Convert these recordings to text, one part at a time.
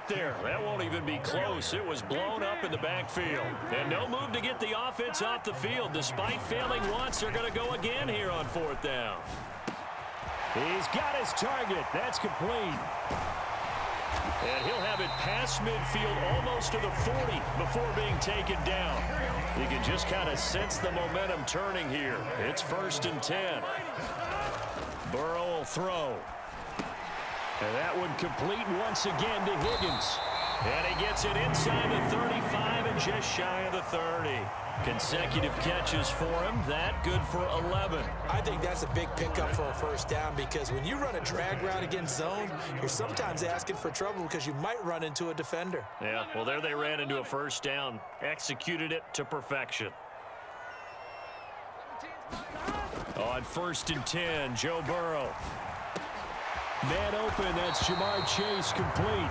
there. That won't even be close. It was blown up in the backfield. And no move to get the offense off the field. Despite failing once, they're going to go again here on 4th down. He's got his target. That's complete. And he'll have it past midfield almost to the 40 before being taken down. You can just kind of sense the momentum turning here. It's 1st and 10. Burrow will throw. And that one complete once again to Higgins. And he gets it inside the 35 and just shy of the 30. Consecutive catches for him. That good for 11. I think that's a big pickup for a 1st down because when you run a drag route against zone, you're sometimes asking for trouble because you might run into a defender. Yeah, well, there they ran into a 1st down. Executed it to perfection. On 1st and 10, Joe Burrow. Man open, that's Jamar Chase, complete.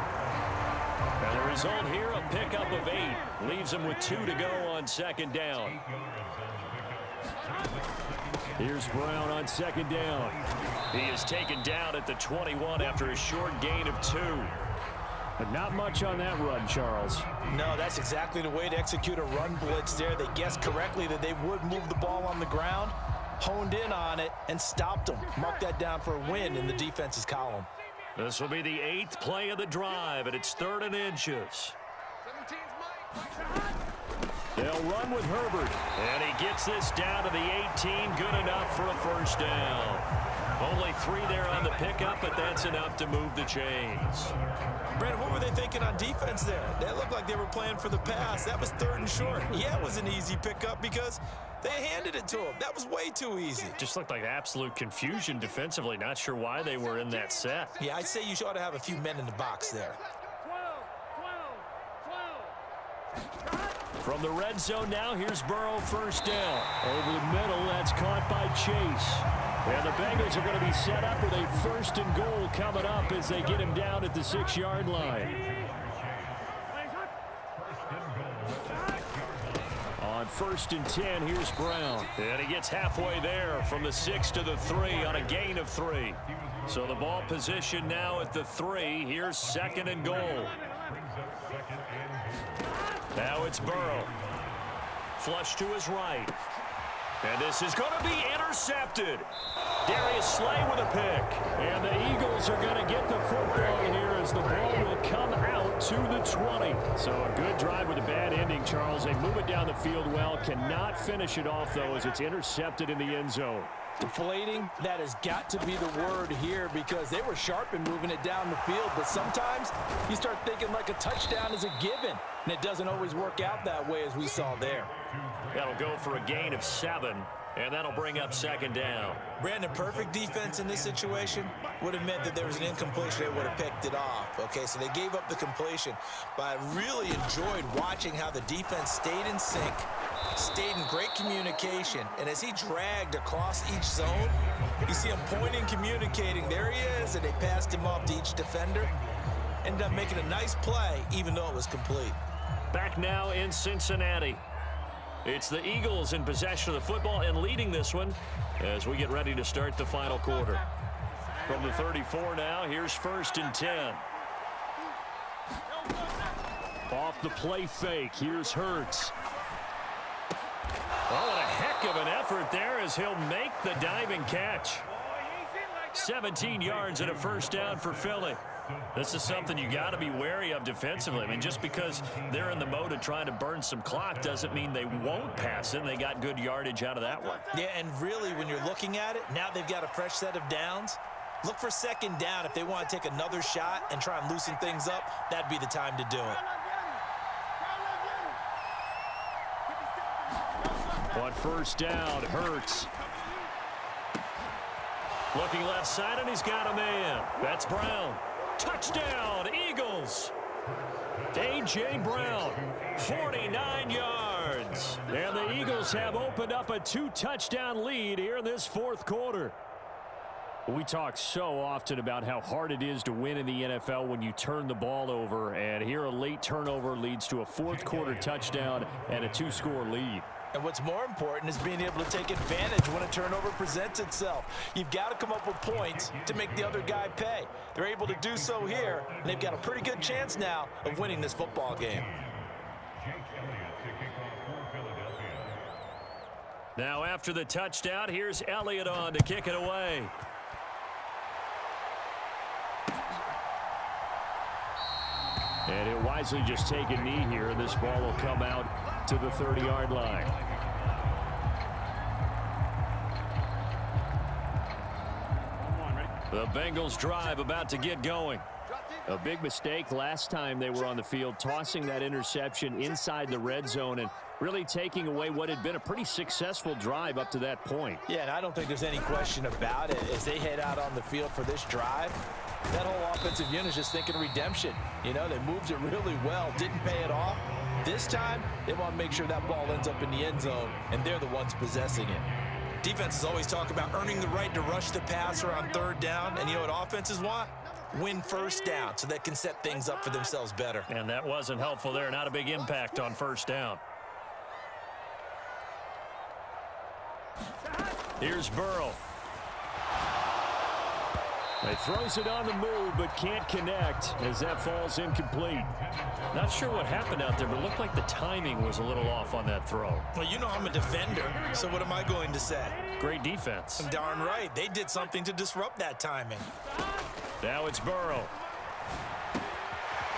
And the result here, a pickup of 8. Leaves him with 2 to go on 2nd down. Here's Brown on 2nd down. He is taken down at the 21 after a short gain of 2. But not much on that run, Charles. No, that's exactly the way to execute a run blitz there. They guessed correctly that they would move the ball on the ground, honed in on it, and stopped them. Mark that down for a win in the defense's column. This will be the 8th play of the drive, and it's 3rd and inches. They'll run with Herbert. And he gets this down to the 18. Good enough for a 1st down. Only 3 there on the pickup, but that's enough to move the chains. Brandon, what were they thinking on defense there? That looked like they were playing for the pass. That was 3rd and short. Yeah, it was an easy pickup because they handed it to him. That was way too easy. Just looked like absolute confusion defensively. Not sure why they were in that set. Yeah, I'd say you ought to have a few men in the box there. From the red zone now, here's Burrow 1st down. Over the middle, that's caught by Chase. And the Bengals are going to be set up with a 1st and goal coming up as they get him down at the 6-yard line. On 1st and 10, here's Brown. And he gets halfway there from the 6 to the 3 on a gain of 3. So the ball position now at the 3. Here's 2nd and goal. Now it's Burrow. Flush to his right. And this is going to be intercepted. Darius Slay with a pick. And the Eagles are going to get the football here as the ball will come out to the 20. So a good drive with a bad ending, Charles. They move it down the field well. Cannot finish it off, though, as it's intercepted in the end zone. Deflating, that has got to be the word here because they were sharp in moving it down the field. But sometimes you start thinking like a touchdown is a given. And it doesn't always work out that way as we saw there. That'll go for a gain of 7. And that'll bring up 2nd down. Brandon, perfect defense in this situation would have meant that there was an incompletion. They would have picked it off. Okay, so they gave up the completion. But I really enjoyed watching how the defense stayed in sync, stayed in great communication. And as he dragged across each zone, you see him pointing, communicating. There he is, and they passed him off to each defender. Ended up making a nice play, even though it was complete. Back now in Cincinnati. It's the Eagles in possession of the football and leading this one as we get ready to start the final quarter. From the 34 now, here's 1st and 10. Off the play fake, here's Hurts. Oh, what a heck of an effort there as he'll make the diving catch. 17 yards and a 1st down for Philly. This is something you got to be wary of defensively. I mean, just because they're in the mode of trying to burn some clock doesn't mean they won't pass it. And they got good yardage out of that one. Yeah, and really, when you're looking at it, now they've got a fresh set of downs. Look for 2nd down. If they want to take another shot and try and loosen things up, that'd be the time to do it. On 1st down, Hurts. Looking left side, and he's got a man. That's Brown. Touchdown, Eagles. A.J. Brown, 49 yards. And the Eagles have opened up a 2-touchdown lead here in this 4th quarter. We talk so often about how hard it is to win in the NFL when you turn the ball over. And here a late turnover leads to a 4th quarter touchdown and a 2-score lead. And what's more important is being able to take advantage when a turnover presents itself. You've got to come up with points to make the other guy pay. They're able to do so here, and they've got a pretty good chance now of winning this football game. Now after the touchdown, here's Elliott on to kick it away. And he'll wisely just take a knee here, and this ball will come out to the 30-yard line. The Bengals drive about to get going. A big mistake last time they were on the field, tossing that interception inside the red zone and really taking away what had been a pretty successful drive up to that point. Yeah, and I don't think there's any question about it. As they head out on the field for this drive, that whole offensive unit is just thinking redemption. You know, they moved it really well, didn't pay it off. This time, they want to make sure that ball ends up in the end zone, and they're the ones possessing it. Defenses always talk about earning the right to rush the passer on third down, and you know what offenses want? Win first down so they can set things up for themselves better. And that wasn't helpful there. Not a big impact on first down. Here's Burrow. He throws it on the move but can't connect as that falls incomplete. Not sure what happened out there, but it looked like the timing was a little off on that throw. Well, you know I'm a defender, so what am I going to say? Great defense. Darn right. They did something to disrupt that timing. Now it's Burrow.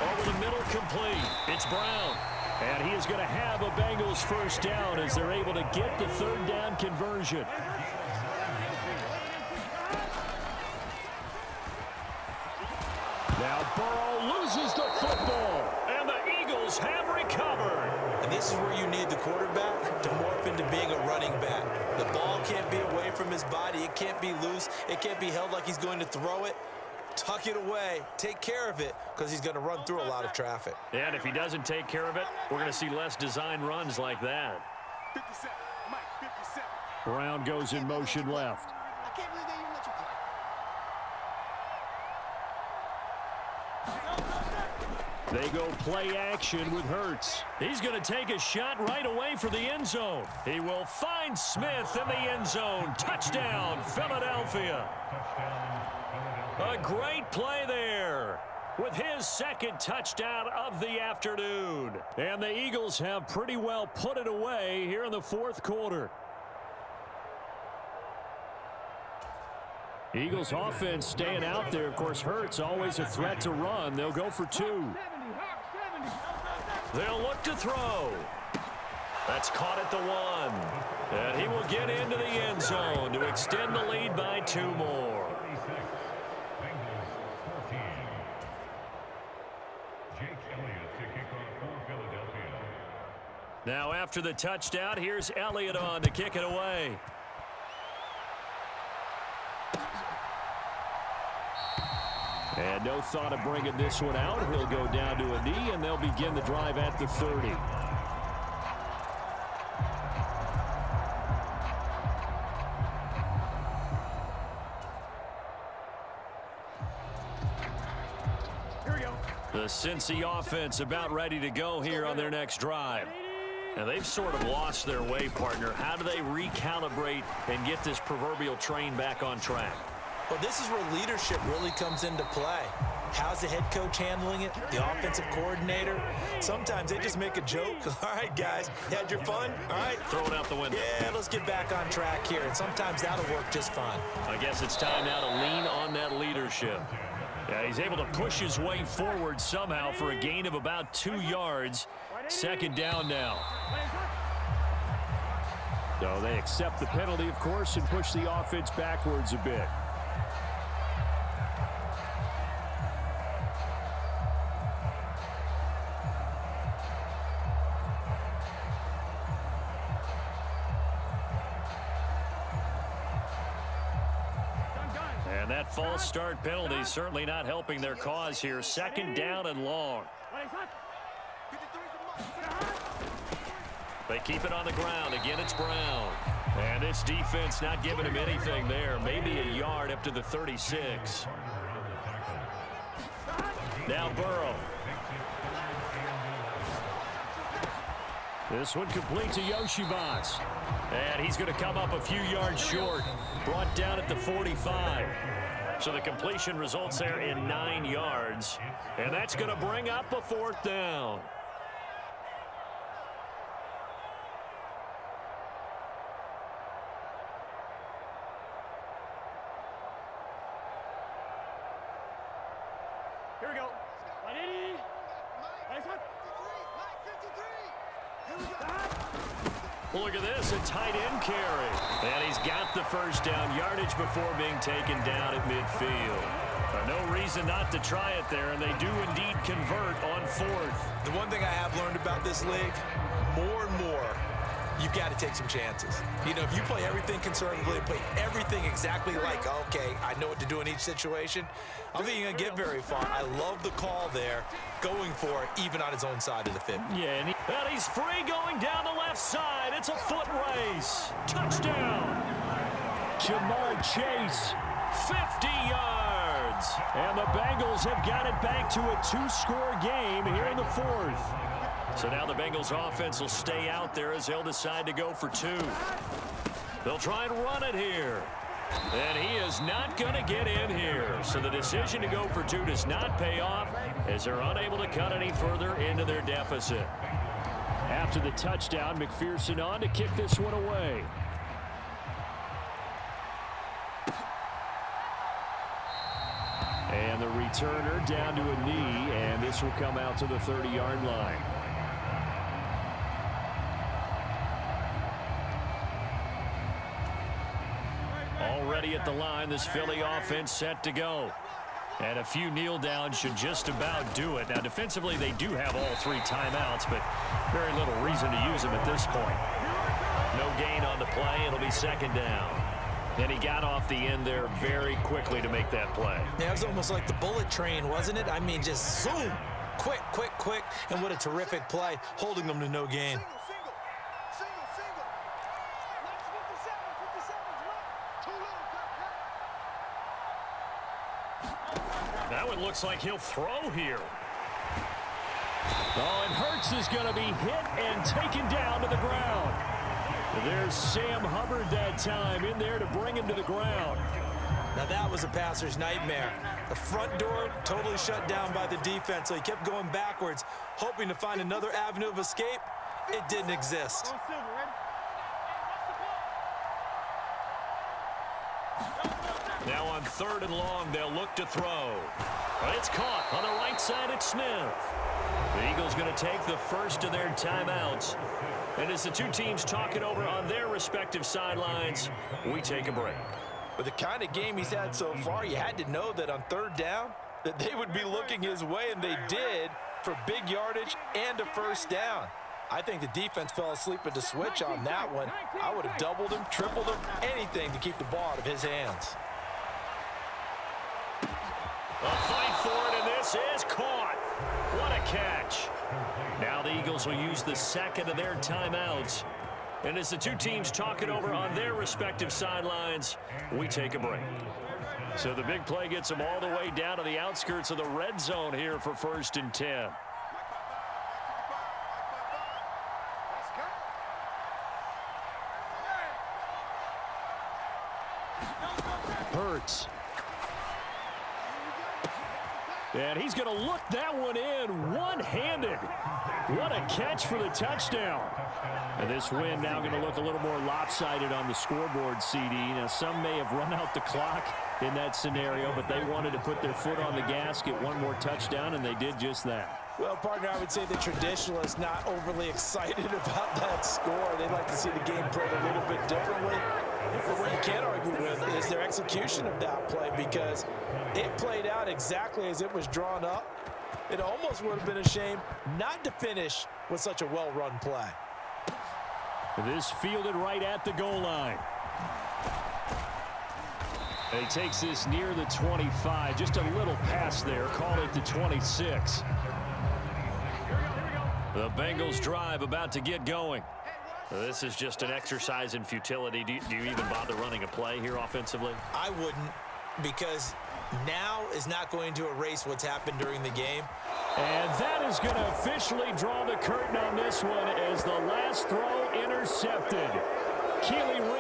Over the middle, complete. It's Brown. And he is going to have a Bengals first down as they're able to get the third down conversion. Now Burrow loses the football, and the Eagles have recovered. And this is where you need the quarterback to morph into being a running back. The ball can't be away from his body. It can't be loose. It can't be held like he's going to throw it. Tuck it away. Take care of it because he's going to run through a lot of traffic. And if he doesn't take care of it, we're going to see less design runs like that. 57, Mike, 57. Brown goes in motion left. I can't believe they even let you play. They go play action with Hurts. He's going to take a shot right away for the end zone. He will find Smith in the end zone. Touchdown, Philadelphia. A great play there with his second touchdown of the afternoon. And the Eagles have pretty well put it away here in the fourth quarter. Eagles offense staying out there. Of course, Hurts always a threat to run. They'll go for two. They'll look to throw. That's caught at the one. And he will get into the end zone to extend the lead by two more. Now after the touchdown, here's Elliott on to kick it away. And no thought of bringing this one out. He'll go down to a knee, and they'll begin the drive at the 30. Here we go. The Cincy offense about ready to go here on their next drive. And they've sort of lost their way, partner. How do they recalibrate and get this proverbial train back on track? Well, this is where leadership really comes into play. How's the head coach handling it? The offensive coordinator? Sometimes they just make a joke. All right, guys, you had your fun? All right. Throw it out the window. Yeah, let's get back on track here. And sometimes that'll work just fine. I guess it's time now to lean on that leadership. Yeah, he's able to push his way forward somehow for a gain of about 2 yards. Second down now. So they accept the penalty, of course, and push the offense backwards a bit. And that false start penalty certainly not helping their cause here. Second down and long. They keep it on the ground. Again, it's Brown. And this defense not giving him anything there. Maybe a yard up to the 36. Now Burrow. This one complete to Yoshivas. And he's going to come up a few yards short. Brought down at the 45. So the completion results there in 9 yards. And that's going to bring up a 4th down. Here we go. Ready? Nice one. Here we go. Look at this, a tight end carry. And he's got the first down yardage before being taken down at midfield. No reason not to try it there, and they do indeed convert on 4th. The one thing I have learned about this league, more and more, you've got to take some chances. You know, if you play everything conservatively, play everything exactly like, okay, I know what to do in each situation, I don't think you're going to get very far. I love the call there, going for it, even on his own side of the 50. Yeah, and he's free going down the left side. It's a foot race. Touchdown. Jamar Chase, 50 yards. And the Bengals have got it back to a 2-score game here in the 4th. So now the Bengals offense will stay out there as they'll decide to go for 2. They'll try and run it here. And he is not going to get in here. So the decision to go for 2 does not pay off as they're unable to cut any further into their deficit. After the touchdown, McPherson on to kick this one away. And the returner down to a knee, and this will come out to the 30-yard line. Already at the line, this Philly offense set to go. And a few kneel downs should just about do it. Now, defensively, they do have all 3 timeouts, but very little reason to use them at this point. No gain on the play. It'll be 2nd down. And he got off the end there very quickly to make that play. Yeah, it was almost like the bullet train, wasn't it? I mean, just zoom. Quick, quick, quick. And what a terrific play, holding them to no gain. Single. Let's 57 left. Too little. That one looks like he'll throw here. Oh, and Hurts is going to be hit and taken down to the ground. There's Sam Hubbard that time in there to bring him to the ground. Now that was a passer's nightmare. The front door totally shut down by the defense, so he kept going backwards, hoping to find another avenue of escape. It didn't exist. Now on 3rd and long, they'll look to throw. But it's caught on the right side at Smith. The Eagles going to take the first of their timeouts. And as the 2 teams talk it over on their respective sidelines, we take a break. With the kind of game he's had so far, you had to know that on 3rd down, that they would be looking his way, and they did, for big yardage and a first down. I think the defense fell asleep at the switch on that one. I would have doubled him, tripled him, anything to keep the ball out of his hands. A fight for it, and this is caught. What a catch. Now the Eagles will use the 2nd of their timeouts. And as the 2 teams talk it over on their respective sidelines, we take a break. So the big play gets them all the way down to the outskirts of the red zone here for 1st and 10. Hurts. And he's going to look that one in one-handed. What a catch for the touchdown. And this win now going to look a little more lopsided on the scoreboard, CD. Now, some may have run out the clock in that scenario, but they wanted to put their foot on the gas, get one more touchdown, and they did just that. Well, partner, I would say the traditionalists not overly excited about that score. They'd like to see the game played a little bit differently. But what you can't argue with is their execution of that play, because it played out exactly as it was drawn up. It almost would have been a shame not to finish with such a well-run play. This fielded right at the goal line. And he takes this near the 25. Just a little pass there. Call it the 26. The Bengals drive about to get going. This is just an exercise in futility. Do you even bother running a play here offensively? I wouldn't, because now is not going to erase what's happened during the game. And that is going to officially draw the curtain on this one as the last throw intercepted. Keely Ring